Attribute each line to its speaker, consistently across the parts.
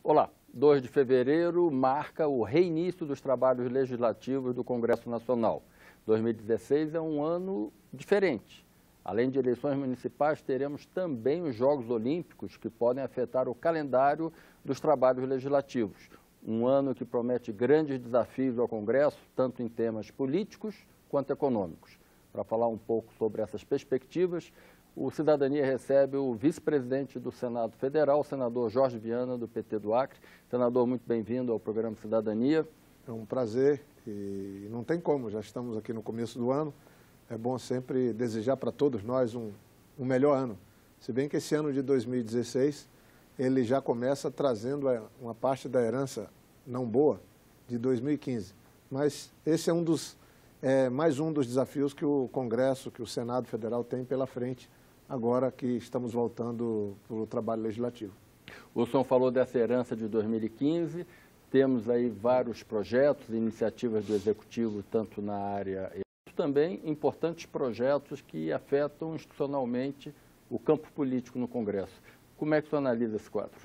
Speaker 1: Olá, 2 de fevereiro marca o reinício dos trabalhos legislativos do Congresso Nacional. 2016 é um ano diferente. Além de eleições municipais, teremos também os Jogos Olímpicos, que podem afetar o calendário dos trabalhos legislativos. Um ano que promete grandes desafios ao Congresso, tanto em temas políticos quanto econômicos. Para falar um pouco sobre essas perspectivas, o Cidadania recebe o vice-presidente do Senado Federal, o senador Jorge Viana, do PT do Acre. Senador, muito bem-vindo ao programa Cidadania.
Speaker 2: É um prazer e não tem como, já estamos aqui no começo do ano. É bom sempre desejar para todos nós um melhor ano. Se bem que esse ano de 2016, ele já começa trazendo uma parte da herança não boa de 2015. Mas esse é mais um dos desafios que o Congresso, que o Senado Federal tem pela frente, agora que estamos voltando para o trabalho legislativo.
Speaker 1: O senhor falou dessa herança de 2015, temos aí vários projetos, iniciativas do Executivo, tanto na área e também importantes projetos que afetam institucionalmente o campo político no Congresso. Como é que o senhor analisa esse quadro?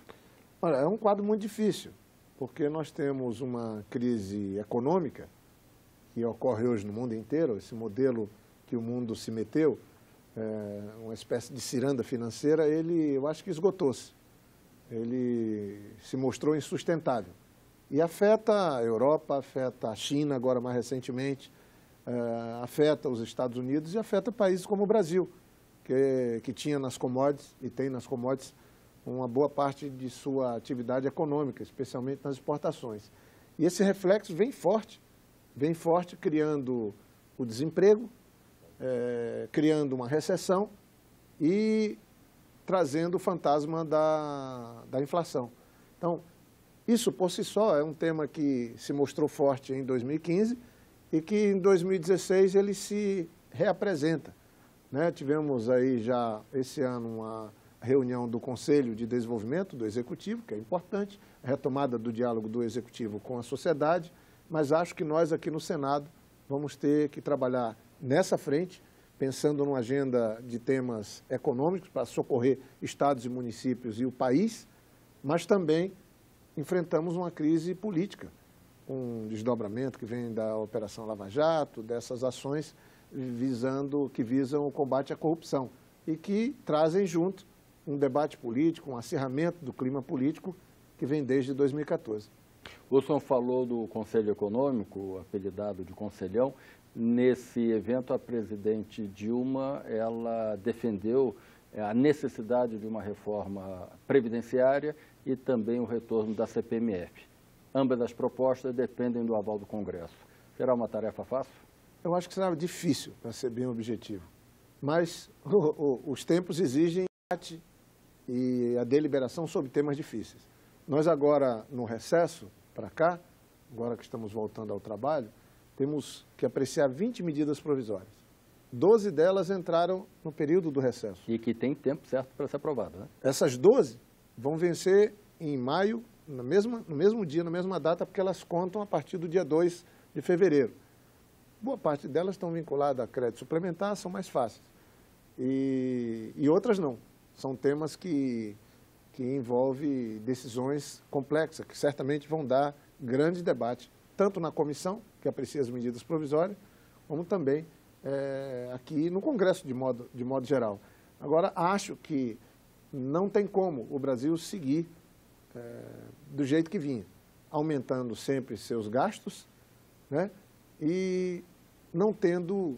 Speaker 2: Olha, é um quadro muito difícil, porque nós temos uma crise econômica que ocorre hoje no mundo inteiro, esse modelo que o mundo se meteu, uma espécie de ciranda financeira, eu acho que esgotou-se. Ele se mostrou insustentável. E afeta a Europa, afeta a China agora mais recentemente, afeta os Estados Unidos e afeta países como o Brasil, que tinha nas commodities e tem nas commodities uma boa parte de sua atividade econômica, especialmente nas exportações. E esse reflexo vem forte criando o desemprego, criando uma recessão e trazendo o fantasma da inflação. Então, isso por si só é um tema que se mostrou forte em 2015 e que em 2016 ele se reapresenta, né? Tivemos aí já esse ano uma reunião do Conselho de Desenvolvimento do Executivo, que é importante, a retomada do diálogo do Executivo com a sociedade, mas acho que nós aqui no Senado vamos ter que trabalhar nessa frente, pensando numa agenda de temas econômicos para socorrer estados e municípios e o país, mas também enfrentamos uma crise política, um desdobramento que vem da Operação Lava Jato, dessas ações que visam o combate à corrupção e que trazem junto um debate político, um acirramento do clima político que vem desde 2014.
Speaker 1: O senhor falou do Conselho Econômico, apelidado de Conselhão. Nesse evento, a presidente Dilma, ela defendeu a necessidade de uma reforma previdenciária e também o retorno da CPMF. Ambas as propostas dependem do aval do Congresso. Será uma tarefa fácil?
Speaker 2: Eu acho que será difícil, para ser bem objetivo. Mas os tempos exigem debate e a deliberação sobre temas difíceis. Nós agora, no recesso, para cá, agora que estamos voltando ao trabalho, temos que apreciar 20 medidas provisórias. 12 delas entraram no período do recesso.
Speaker 1: E que tem tempo certo para ser aprovada, né?
Speaker 2: Essas 12 vão vencer em maio, no mesmo dia, na mesma data, porque elas contam a partir do dia 2 de fevereiro. Boa parte delas estão vinculadas a crédito suplementar, são mais fáceis. E outras não. São temas que envolvem decisões complexas, que certamente vão dar grande debate, tanto na comissão, que aprecia as medidas provisórias, como também aqui no Congresso, de modo geral. Agora, acho que não tem como o Brasil seguir do jeito que vinha, aumentando sempre seus gastos, né, e não tendo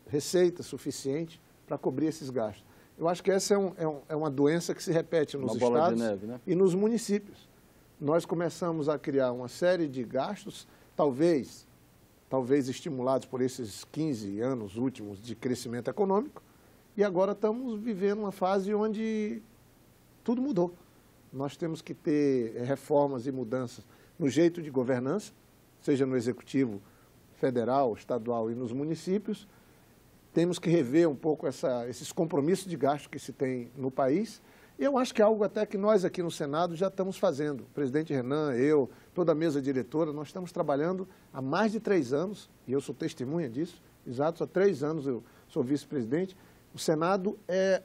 Speaker 2: receita suficiente para cobrir esses gastos. Eu acho que essa é uma doença que se repete nos estados e nos municípios. Nós começamos a criar uma série de gastos, talvez estimulados por esses 15 anos últimos de crescimento econômico, e agora estamos vivendo uma fase onde tudo mudou. Nós temos que ter reformas e mudanças no jeito de governança, seja no Executivo Federal, Estadual e nos municípios. Temos que rever um pouco esses compromissos de gasto que se tem no país. E eu acho que é algo até que nós aqui no Senado já estamos fazendo. O presidente Renan, eu, toda a mesa diretora, nós estamos trabalhando há mais de 3 anos, e eu sou testemunha disso, exatos há 3 anos eu sou vice-presidente. O Senado é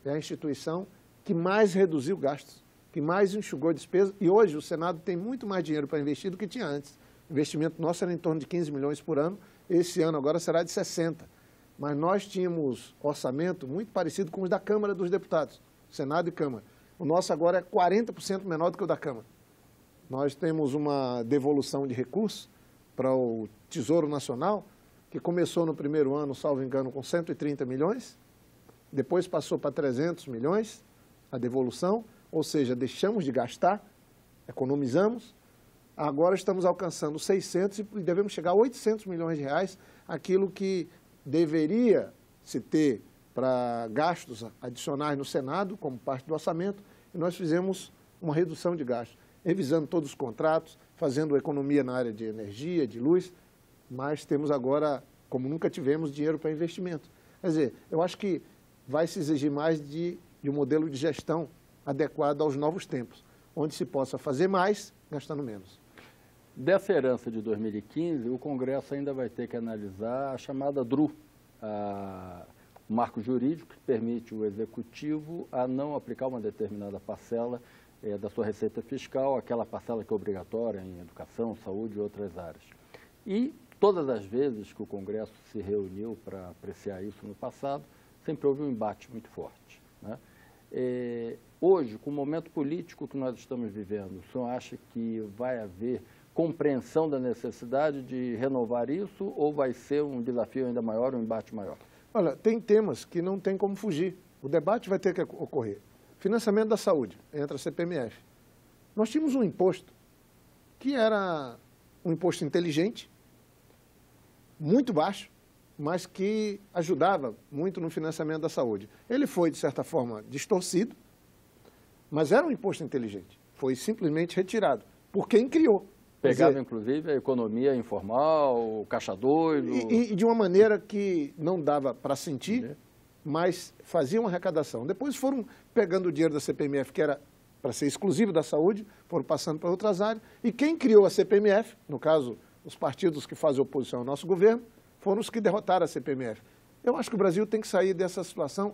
Speaker 2: a instituição que mais reduziu gastos, que mais enxugou despesas, e hoje o Senado tem muito mais dinheiro para investir do que tinha antes. O investimento nosso era em torno de 15 milhões por ano, esse ano agora será de 60. Mas nós tínhamos orçamento muito parecido com os da Câmara dos Deputados, Senado e Câmara. O nosso agora é 40% menor do que o da Câmara. Nós temos uma devolução de recursos para o Tesouro Nacional, que começou no primeiro ano, salvo engano, com 130 milhões, depois passou para 300 milhões, a devolução, ou seja, deixamos de gastar, economizamos, agora estamos alcançando 600 e devemos chegar a 800 milhões de reais, aquilo que deveria se ter para gastos adicionais no Senado, como parte do orçamento, e nós fizemos uma redução de gastos, revisando todos os contratos, fazendo economia na área de energia, de luz, mas temos agora, como nunca tivemos, dinheiro para investimento. Quer dizer, eu acho que vai se exigir mais de um modelo de gestão adequado aos novos tempos, onde se possa fazer mais, gastando menos.
Speaker 1: Dessa herança de 2015, o Congresso ainda vai ter que analisar a chamada DRU, o marco jurídico que permite o Executivo a não aplicar uma determinada parcela da sua receita fiscal, aquela parcela que é obrigatória em educação, saúde e outras áreas. E todas as vezes que o Congresso se reuniu para apreciar isso no passado, sempre houve um embate muito forte, né? Hoje, com o momento político que nós estamos vivendo, o senhor acha que vai haver compreensão da necessidade de renovar isso ou vai ser um desafio ainda maior, um embate maior?
Speaker 2: Olha, tem temas que não tem como fugir. O debate vai ter que ocorrer. Financiamento da saúde, entra a CPMF. Nós tínhamos um imposto que era um imposto inteligente, muito baixo, mas que ajudava muito no financiamento da saúde. Ele foi, de certa forma, distorcido, mas era um imposto inteligente. Foi simplesmente retirado por quem criou.
Speaker 1: Pegava, inclusive, a economia informal, o caixa doido.
Speaker 2: E de uma maneira que não dava para sentir, mas fazia uma arrecadação. Depois foram pegando o dinheiro da CPMF, que era para ser exclusivo da saúde, foram passando para outras áreas. E quem criou a CPMF, no caso, os partidos que fazem oposição ao nosso governo, foram os que derrotaram a CPMF. Eu acho que o Brasil tem que sair dessa situação.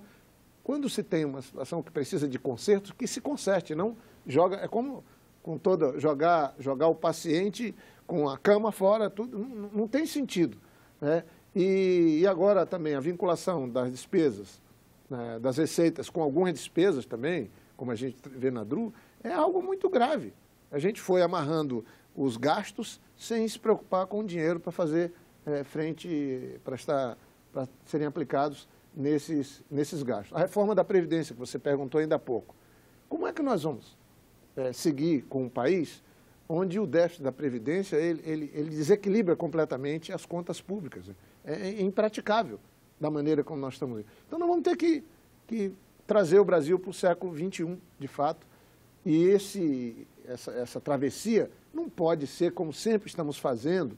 Speaker 2: Quando se tem uma situação que precisa de conserto, que se conserte, não joga. É como com toda jogar o paciente com a cama fora, tudo não tem sentido, né? E agora também a vinculação das despesas, né, das receitas com algumas despesas também, como a gente vê na DRU, é algo muito grave. A gente foi amarrando os gastos sem se preocupar com o dinheiro para fazer frente, para serem aplicados nesses gastos. A reforma da Previdência, que você perguntou ainda há pouco. Como é que nós vamos seguir com um país onde o déficit da Previdência ele desequilibra completamente as contas públicas? É impraticável da maneira como nós estamos. Então, nós vamos ter que trazer o Brasil para o século XXI, de fato, e essa travessia não pode ser, como sempre estamos fazendo,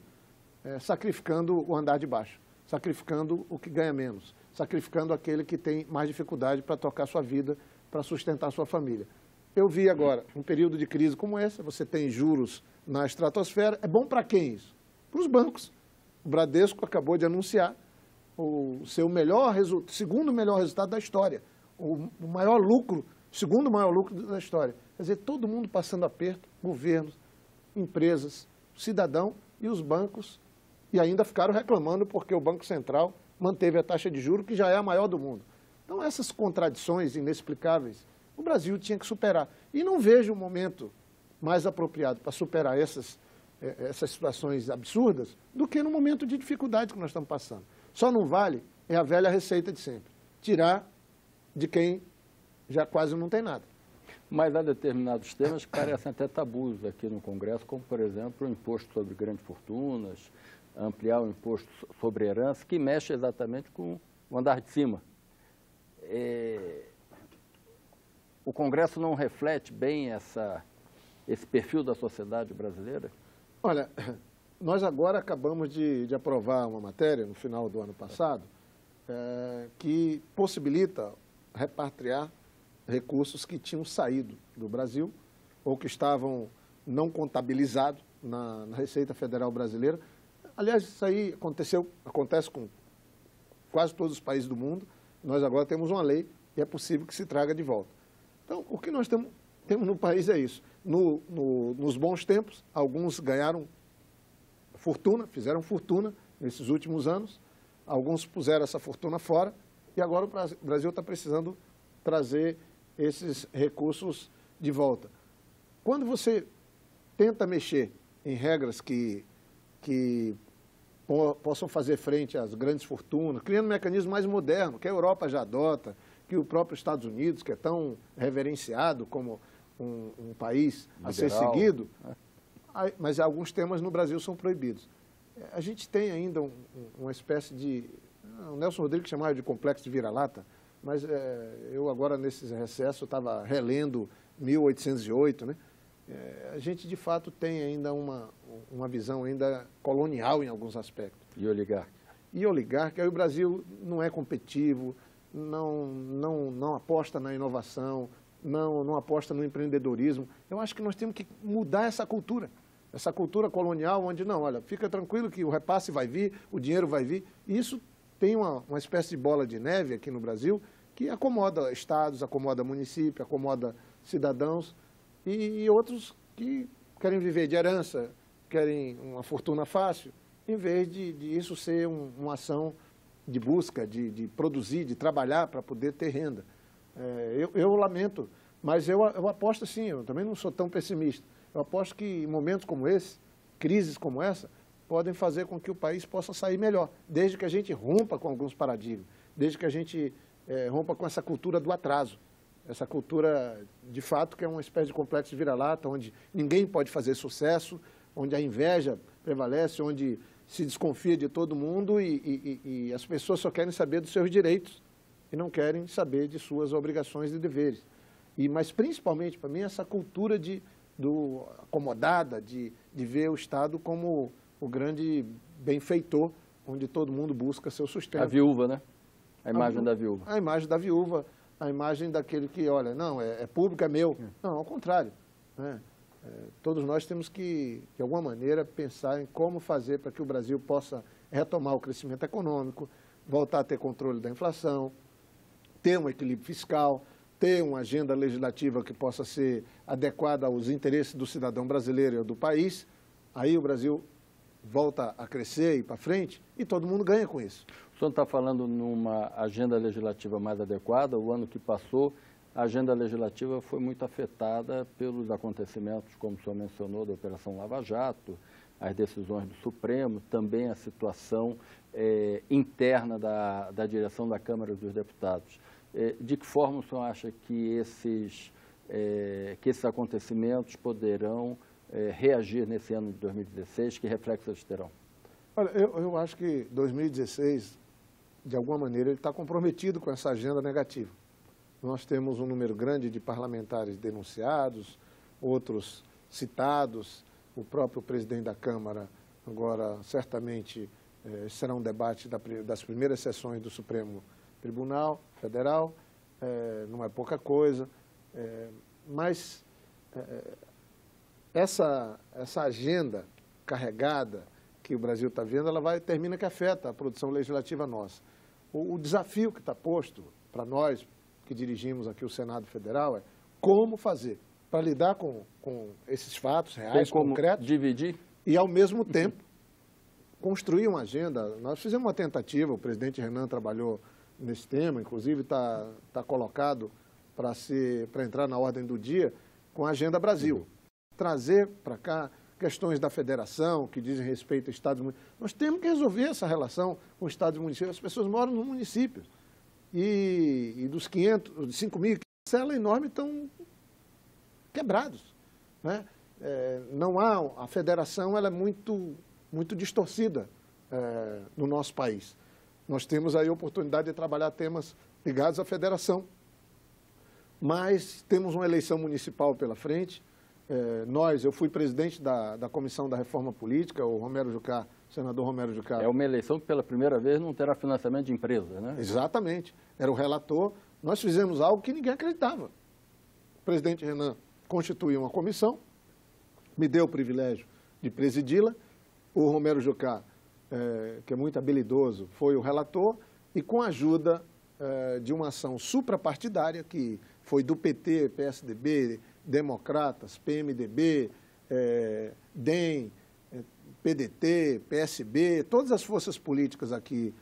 Speaker 2: sacrificando o andar de baixo, sacrificando o que ganha menos, sacrificando aquele que tem mais dificuldade para tocar sua vida, para sustentar sua família. Eu vi agora, um período de crise como essa, você tem juros na estratosfera, é bom para quem isso? Para os bancos. O Bradesco acabou de anunciar o seu segundo melhor resultado da história, o maior lucro, segundo maior lucro da história. Quer dizer, todo mundo passando aperto, governos, empresas, cidadão e os bancos, e ainda ficaram reclamando porque o Banco Central manteve a taxa de juros, que já é a maior do mundo. Então, essas contradições inexplicáveis, o Brasil tinha que superar. E não vejo um momento mais apropriado para superar essas situações absurdas do que no momento de dificuldade que nós estamos passando. Só não vale a velha receita de sempre, tirar de quem já quase não tem nada.
Speaker 1: Mas há determinados temas que parecem até tabus aqui no Congresso, como, por exemplo, o imposto sobre grandes fortunas, ampliar o imposto sobre herança, que mexe exatamente com o andar de cima. O Congresso não reflete bem esse perfil da sociedade brasileira?
Speaker 2: Olha, nós agora acabamos de aprovar uma matéria, no final do ano passado, que possibilita repatriar recursos que tinham saído do Brasil ou que estavam não contabilizados na Receita Federal Brasileira. Aliás, isso aí acontece com quase todos os países do mundo. Nós agora temos uma lei e é possível que se traga de volta. Então, o que nós temos no país é isso. Nos bons tempos, alguns ganharam fortuna, fizeram fortuna nesses últimos anos, alguns puseram essa fortuna fora, e agora o Brasil está precisando trazer esses recursos de volta. Quando você tenta mexer em regras que possam fazer frente às grandes fortunas, criando um mecanismo mais moderno, que a Europa já adota, que o próprio Estados Unidos, que é tão reverenciado como um país a ser seguido, mas alguns temas no Brasil são proibidos. A gente tem ainda uma espécie de... O Nelson Rodrigues chamava de complexo de vira-lata, mas eu agora, nesse recesso, estava relendo 1808, né? A gente, de fato, tem ainda uma visão ainda colonial em alguns aspectos.
Speaker 1: E oligarca?
Speaker 2: E oligarca, aí o Brasil não é competitivo, não aposta na inovação, não aposta no empreendedorismo. Eu acho que nós temos que mudar essa cultura colonial, onde não, olha, fica tranquilo que o repasse vai vir, o dinheiro vai vir. E isso tem uma espécie de bola de neve aqui no Brasil que acomoda estados, acomoda municípios, acomoda cidadãos e outros que querem viver de herança, querem uma fortuna fácil, em vez de isso ser uma ação de busca, de produzir, de trabalhar para poder ter renda. Eu lamento, mas eu aposto sim, eu também não sou tão pessimista. Eu aposto que em momentos como esse, crises como essa, podem fazer com que o país possa sair melhor, desde que a gente rompa com alguns paradigmas, desde que a gente rompa com essa cultura do atraso, essa cultura, de fato, que é uma espécie de complexo de vira-lata, onde ninguém pode fazer sucesso, onde a inveja prevalece, onde se desconfia de todo mundo e as pessoas só querem saber dos seus direitos e não querem saber de suas obrigações e deveres. Mas, principalmente, para mim, essa cultura acomodada de ver o Estado como o grande benfeitor, onde todo mundo busca seu sustento.
Speaker 1: A viúva, né? A imagem da viúva.
Speaker 2: A imagem da viúva, a imagem daquele que, olha, não, é público, é meu. Não, ao contrário. Né? Todos nós temos que, de alguma maneira, pensar em como fazer para que o Brasil possa retomar o crescimento econômico, voltar a ter controle da inflação, ter um equilíbrio fiscal, ter uma agenda legislativa que possa ser adequada aos interesses do cidadão brasileiro e do país. Aí o Brasil volta a crescer e para frente e todo mundo ganha com isso.
Speaker 1: O senhor está falando numa agenda legislativa mais adequada. O ano que passou, a agenda legislativa foi muito afetada pelos acontecimentos, como o senhor mencionou, da Operação Lava Jato, as decisões do Supremo, também a situação interna da direção da Câmara dos Deputados. De que forma o senhor acha que esses acontecimentos poderão reagir nesse ano de 2016? Que reflexos terão?
Speaker 2: Olha, eu acho que 2016, de alguma maneira, ele está comprometido com essa agenda negativa. Nós temos um número grande de parlamentares denunciados, outros citados, o próprio presidente da Câmara, agora, certamente, será um debate das primeiras sessões do Supremo Tribunal Federal, não é pouca coisa, mas essa agenda carregada que o Brasil está vendo, ela termina que afeta a produção legislativa nossa. O desafio que está posto para nós, que dirigimos aqui o Senado Federal, é como fazer para lidar com esses fatos reais, concretos,
Speaker 1: dividir
Speaker 2: e, ao mesmo tempo, construir uma agenda. Nós fizemos uma tentativa, o presidente Renan trabalhou nesse tema, inclusive está colocado para entrar na ordem do dia, com a Agenda Brasil. Trazer para cá questões da federação, que dizem respeito a estados e municípios. Nós temos que resolver essa relação com estados e municípios. As pessoas moram nos municípios. E dos 5 mil, cela enorme estão quebrados. Né? A federação ela é muito distorcida no nosso país. Nós temos aí a oportunidade de trabalhar temas ligados à federação, mas temos uma eleição municipal pela frente. Eu fui presidente da Comissão da Reforma Política, o senador Romero Jucá.
Speaker 1: É uma eleição que pela primeira vez não terá financiamento de empresa, né?
Speaker 2: Exatamente. Era o relator. Nós fizemos algo que ninguém acreditava. O presidente Renan constituiu uma comissão, me deu o privilégio de presidi-la. O Romero Jucá, que é muito habilidoso, foi o relator, e com a ajuda de uma ação suprapartidária, que foi do PT, PSDB, Democratas, PMDB, DEM, PDT, PSB, todas as forças políticas aqui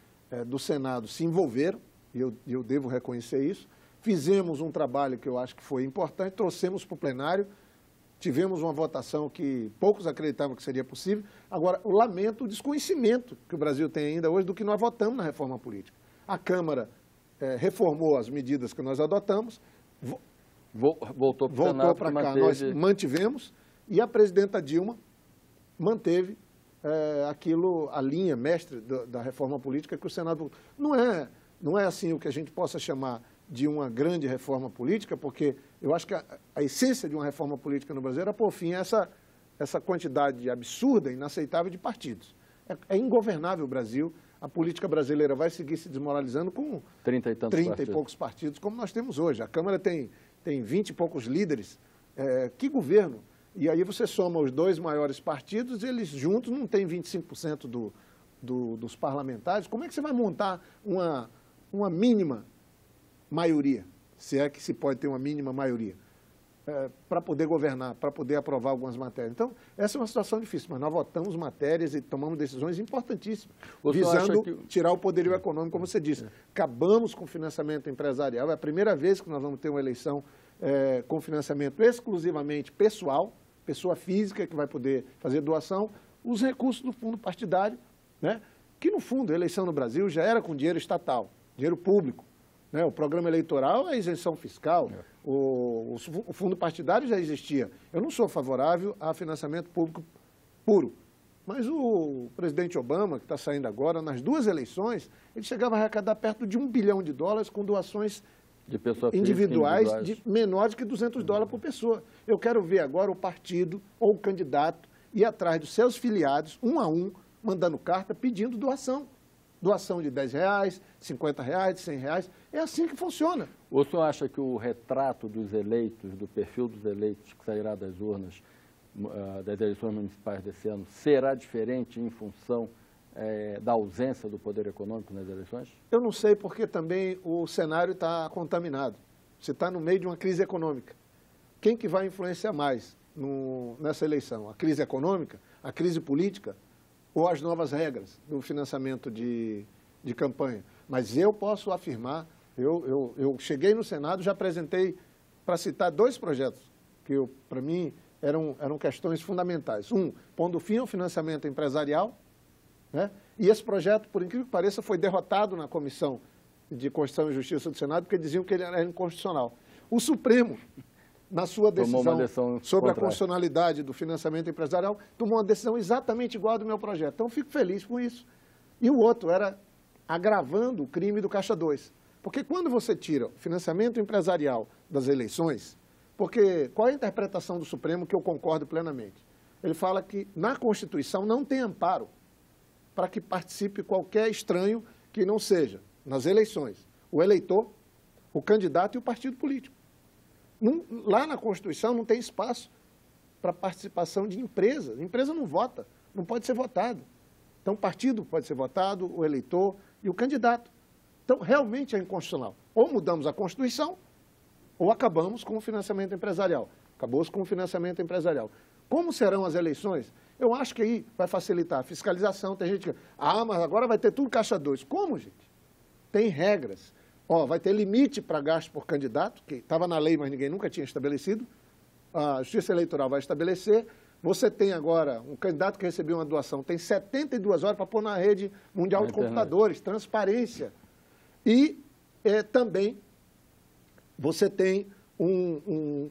Speaker 2: do Senado se envolveram, e eu devo reconhecer isso. Fizemos um trabalho que eu acho que foi importante, trouxemos para o plenário, tivemos uma votação que poucos acreditavam que seria possível. Agora, eu lamento o desconhecimento que o Brasil tem ainda hoje do que nós votamos na reforma política. A Câmara reformou as medidas que nós adotamos,
Speaker 1: voltou
Speaker 2: para cá, nós mantivemos, e a presidenta Dilma manteve a linha mestre da reforma política que o Senado... Não é assim o que a gente possa chamar de uma grande reforma política, porque eu acho que a essência de uma reforma política no Brasil era pôr fim a essa quantidade absurda, inaceitável de partidos. É ingovernável o Brasil, a política brasileira vai seguir se desmoralizando com
Speaker 1: 30 e
Speaker 2: poucos partidos, como nós temos hoje. A Câmara tem 20 e poucos líderes. Que governo? E aí você soma os dois maiores partidos, eles juntos não têm 25% dos parlamentares. Como é que você vai montar uma mínima maioria, se é que se pode ter uma mínima maioria, para poder governar, para poder aprovar algumas matérias? Então, essa é uma situação difícil, mas nós votamos matérias e tomamos decisões importantíssimas, visando tirar o poderio econômico, como você disse. Acabamos com o financiamento empresarial, é a primeira vez que nós vamos ter uma eleição com financiamento exclusivamente pessoal, pessoa física que vai poder fazer doação, os recursos do fundo partidário, né? Que no fundo a eleição no Brasil já era com dinheiro estatal, dinheiro público. O programa eleitoral é isenção fiscal, o fundo partidário já existia. Eu não sou favorável a financiamento público puro, mas o presidente Obama, que está saindo agora, nas duas eleições, ele chegava a arrecadar perto de $1 bilhão com doações
Speaker 1: de pessoa
Speaker 2: individuais de menores que $200 por pessoa. Eu quero ver agora o partido ou o candidato ir atrás dos seus filiados, um a um, mandando carta pedindo doação. Doação de R$10, R$50, R$100. É assim que funciona.
Speaker 1: O senhor acha que o retrato dos eleitos, do perfil dos eleitos que sairá das urnas das eleições municipais desse ano, será diferente em função da ausência do poder econômico nas eleições?
Speaker 2: Eu não sei, porque também o cenário está contaminado. Você está no meio de uma crise econômica. Quem que vai influenciar mais nessa eleição? A crise econômica, a crise política ou as novas regras do financiamento de campanha? Mas eu posso afirmar, eu cheguei no Senado, já apresentei, para citar, 2 projetos que, para mim, eram questões fundamentais. Um, pondo fim ao financiamento empresarial, né? E esse projeto, por incrível que pareça, foi derrotado na Comissão de Constituição e Justiça do Senado, porque diziam que ele era inconstitucional. O Supremo, na sua decisão sobre a constitucionalidade do financiamento empresarial, tomou uma decisão exatamente igual ao do meu projeto. Então, fico feliz com isso. E o outro era agravando o crime do Caixa 2. Porque quando você tira o financiamento empresarial das eleições, porque qual é a interpretação do Supremo que eu concordo plenamente? Ele fala que na Constituição não tem amparo para que participe qualquer estranho que não seja, nas eleições, o eleitor, o candidato e o partido político. Lá na Constituição não tem espaço para participação de empresas. A empresa não vota, não pode ser votado. Então, o partido pode ser votado, o eleitor e o candidato. Então, realmente é inconstitucional. Ou mudamos a Constituição, ou acabamos com o financiamento empresarial. Acabou-se com o financiamento empresarial. Como serão as eleições? Eu acho que aí vai facilitar a fiscalização. Tem gente que... mas agora vai ter tudo Caixa 2. Como, gente? Tem regras. Vai ter limite para gasto por candidato, que estava na lei, mas ninguém nunca tinha estabelecido. A Justiça Eleitoral vai estabelecer. Você tem agora um candidato que recebeu uma doação, tem 72 horas para pôr na rede mundial de computadores, transparência. E também você tem um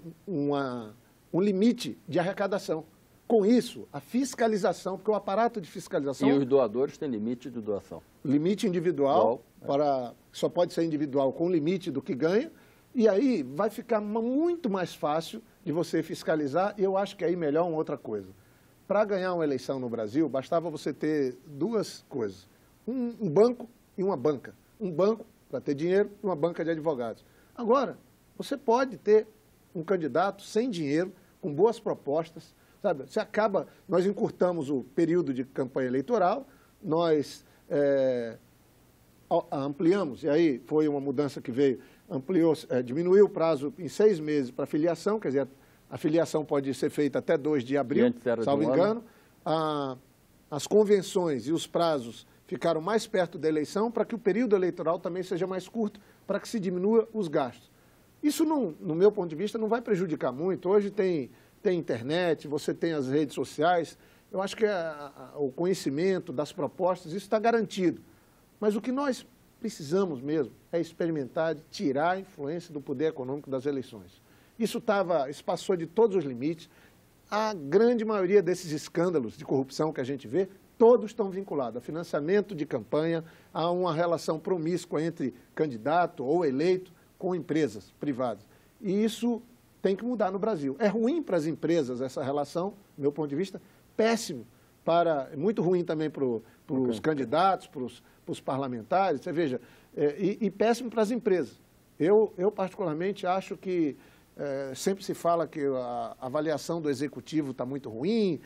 Speaker 2: limite de arrecadação. Com isso, a fiscalização, porque o aparato de fiscalização...
Speaker 1: E os doadores têm limite de doação.
Speaker 2: Limite individual, só pode ser individual com limite do que ganha, e aí vai ficar muito mais fácil de você fiscalizar, e eu acho que aí melhor uma outra coisa. Para ganhar uma eleição no Brasil, bastava você ter 2 coisas, um banco e uma banca. Um banco para ter dinheiro e uma banca de advogados. Agora, você pode ter um candidato sem dinheiro, com boas propostas, sabe? Nós encurtamos o período de campanha eleitoral, nós ampliamos, e aí foi uma mudança que veio, diminuiu o prazo em 6 meses para filiação, quer dizer, a filiação pode ser feita até 2 de abril, salvo engano. As convenções e os prazos ficaram mais perto da eleição para que o período eleitoral também seja mais curto, para que se diminua os gastos. Isso, no meu ponto de vista, não vai prejudicar muito. Hoje tem internet, você tem as redes sociais. Eu acho que o conhecimento das propostas, isso está garantido. Mas o que nós precisamos mesmo é experimentar, tirar a influência do poder econômico das eleições. Isso passou de todos os limites. A grande maioria desses escândalos de corrupção que a gente vê, todos estão vinculados a financiamento de campanha, a uma relação promíscua entre candidato ou eleito com empresas privadas. E isso tem que mudar no Brasil. É ruim para as empresas essa relação, do meu ponto de vista, péssimo, muito ruim também para os candidatos, para os parlamentares, você veja, e péssimo para as empresas. Eu particularmente acho que sempre se fala que a avaliação do executivo está muito ruim,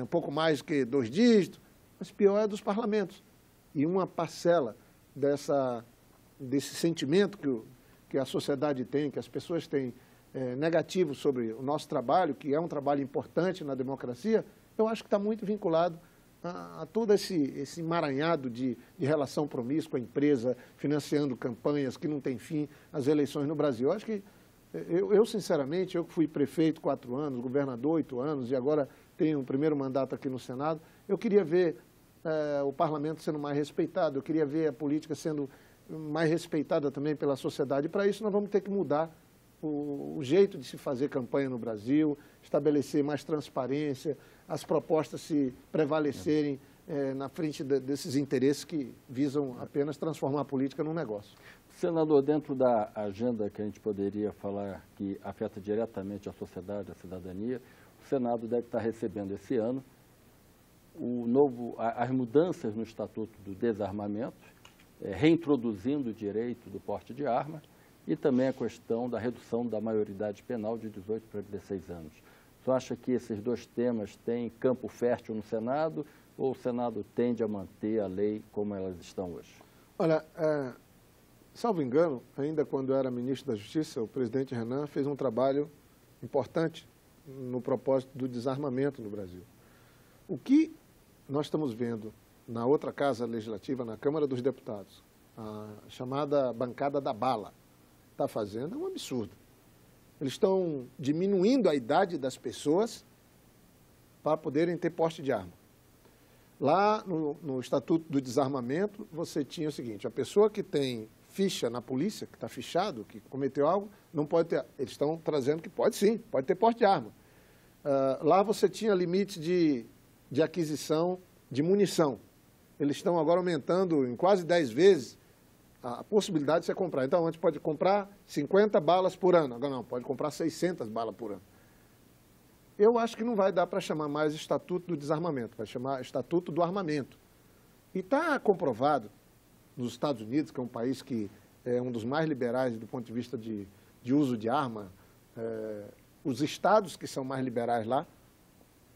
Speaker 2: um pouco mais que 2 dígitos, mas pior é dos parlamentos. E uma parcela desse sentimento que a sociedade tem, que as pessoas têm negativo sobre o nosso trabalho, que é um trabalho importante na democracia, eu acho que está muito vinculado a todo esse emaranhado de relação promíscua, a empresa financiando campanhas que não têm fim, as eleições no Brasil. Eu acho que, sinceramente, eu que fui prefeito 4 anos, governador 8 anos e agora tenho o primeiro mandato aqui no Senado, eu queria ver o parlamento sendo mais respeitado, eu queria ver a política sendo mais respeitada também pela sociedade. E para isso nós vamos ter que mudar o jeito de se fazer campanha no Brasil, estabelecer mais transparência, as propostas se prevalecerem na frente desses interesses que visam apenas transformar a política num negócio.
Speaker 1: Senador, dentro da agenda que a gente poderia falar que afeta diretamente a sociedade, a cidadania, o Senado deve estar recebendo esse ano as mudanças no Estatuto do Desarmamento, reintroduzindo o direito do porte de arma, e também a questão da redução da maioridade penal de 18 para 16 anos. Você acha que esses 2 temas têm campo fértil no Senado ou o Senado tende a manter a lei como elas estão hoje?
Speaker 2: Olha, salvo engano, ainda quando eu era ministro da Justiça, o presidente Renan fez um trabalho importante no propósito do desarmamento no Brasil. O que nós estamos vendo na outra casa legislativa, na Câmara dos Deputados, a chamada bancada da bala, está fazendo é um absurdo. Eles estão diminuindo a idade das pessoas para poderem ter porte de arma. Lá no Estatuto do Desarmamento, você tinha o seguinte, a pessoa que tem ficha na polícia, que está fichado, que cometeu algo, não pode ter. Eles estão trazendo que pode sim, pode ter porte de arma. Lá você tinha limite de aquisição de munição. Eles estão agora aumentando em quase 10 vezes a possibilidade de você comprar. Então, antes pode comprar 50 balas por ano. Agora não, pode comprar 600 balas por ano. Eu acho que não vai dar para chamar mais Estatuto do Desarmamento, vai chamar Estatuto do Armamento. E está comprovado nos Estados Unidos, que é um país que é um dos mais liberais do ponto de vista de uso de arma, os estados que são mais liberais lá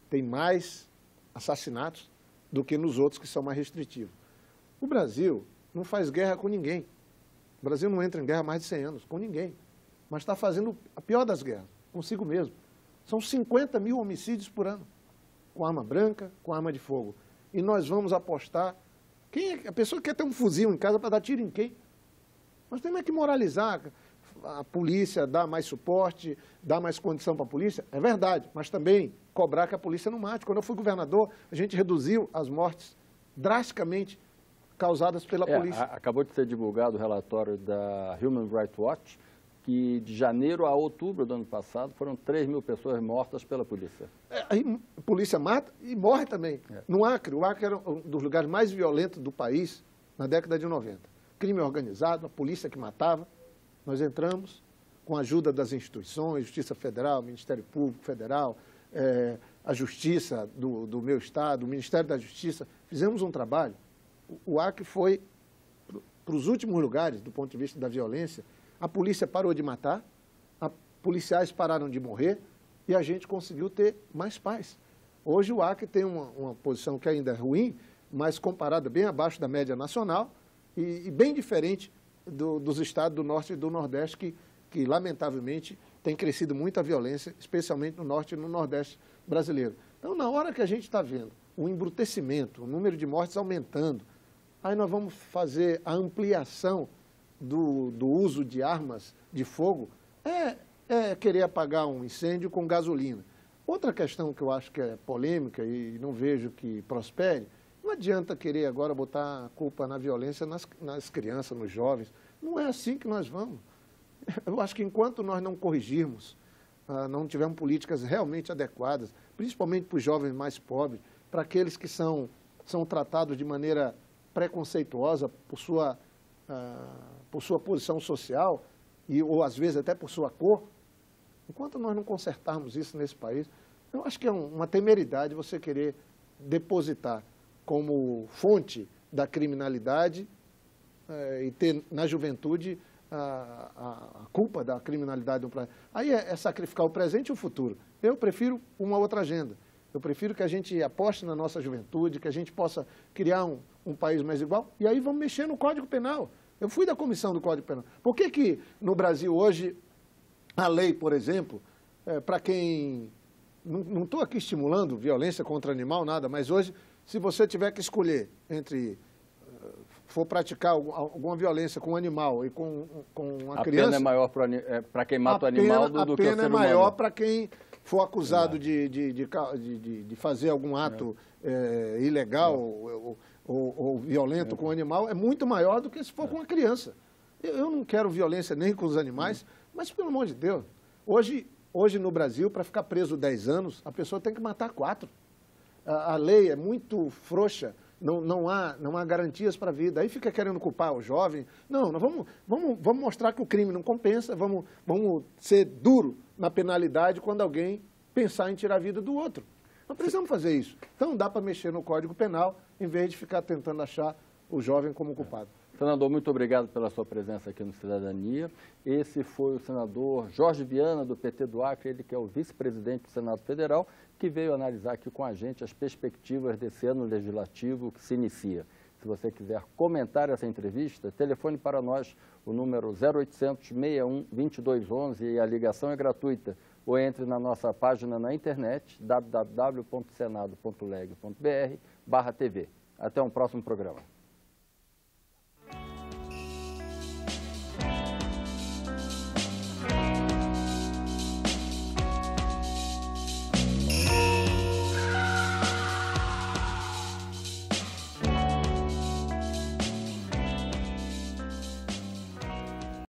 Speaker 2: têm mais assassinatos do que nos outros que são mais restritivos. O Brasil não faz guerra com ninguém. O Brasil não entra em guerra há mais de 100 anos, com ninguém. Mas está fazendo a pior das guerras, consigo mesmo. São 50 mil homicídios por ano, com arma branca, com arma de fogo. E nós vamos apostar... a pessoa quer ter um fuzil em casa para dar tiro em quem? Nós temos que moralizar a polícia, dar mais suporte, dar mais condição para a polícia. É verdade, mas também cobrar que a polícia não mate. Quando eu fui governador, a gente reduziu as mortes drasticamente causadas pela polícia.
Speaker 1: Acabou de ser divulgado o relatório da Human Rights Watch, que de janeiro a outubro do ano passado foram 3 mil pessoas mortas pela polícia.
Speaker 2: Aí a polícia mata e morre também. No Acre, o Acre era um dos lugares mais violentos do país na década de 90. Crime organizado, a polícia que matava. Nós entramos com a ajuda das instituições, Justiça Federal, Ministério Público Federal, a Justiça do meu estado, o Ministério da Justiça, fizemos um trabalho. O Acre foi para os últimos lugares do ponto de vista da violência. A polícia parou de matar, policiais pararam de morrer e a gente conseguiu ter mais paz. Hoje o Acre tem uma posição que ainda é ruim, mas comparada bem abaixo da média nacional e bem diferente dos estados do Norte e do Nordeste, que lamentavelmente tem crescido muito a violência, especialmente no Norte e no Nordeste brasileiro. Então, na hora que a gente está vendo o embrutecimento, o número de mortes aumentando, aí nós vamos fazer a ampliação do uso de armas de fogo, é querer apagar um incêndio com gasolina. Outra questão que eu acho que é polêmica e não vejo que prospere, não adianta querer agora botar a culpa na violência nas crianças, nos jovens. Não é assim que nós vamos. Eu acho que enquanto nós não corrigirmos, não tivermos políticas realmente adequadas, principalmente para os jovens mais pobres, para aqueles que são tratados de maneira preconceituosa por sua posição social, ou às vezes até por sua cor, enquanto nós não consertarmos isso nesse país, eu acho que é uma temeridade você querer depositar como fonte da criminalidade e ter na juventude a culpa da criminalidade do planeta. Aí é sacrificar o presente e o futuro. Eu prefiro uma outra agenda. Eu prefiro que a gente aposte na nossa juventude, que a gente possa criar um país mais igual, e aí vamos mexer no Código Penal. Eu fui da comissão do Código Penal. Por que no Brasil hoje a lei, por exemplo, para quem... Não estou aqui estimulando violência contra animal, nada, mas hoje, se você tiver que escolher entre... for praticar alguma violência com um animal e com uma criança... A pena é
Speaker 1: maior para quem mata o animal do que o ser humano.
Speaker 2: A pena é maior para quem for acusado de fazer algum ato ilegal ou violento com o animal, é muito maior do que se for com uma criança. Eu não quero violência nem com os animais, mas, pelo amor de Deus, hoje no Brasil, para ficar preso 10 anos, a pessoa tem que matar 4. A lei é muito frouxa. Não há garantias para a vida. Aí fica querendo culpar o jovem. Não, nós vamos mostrar que o crime não compensa, vamos ser duro na penalidade quando alguém pensar em tirar a vida do outro. Nós precisamos fazer isso. Então dá para mexer no Código Penal, em vez de ficar tentando achar o jovem como culpado.
Speaker 1: Senador, muito obrigado pela sua presença aqui no Cidadania. Esse foi o senador Jorge Viana, do PT do Acre, ele que é o vice-presidente do Senado Federal, que veio analisar aqui com a gente as perspectivas desse ano legislativo que se inicia. Se você quiser comentar essa entrevista, telefone para nós o número 0800 61 2211 e a ligação é gratuita. Ou entre na nossa página na internet www.senado.leg.br/TV. Até um próximo programa.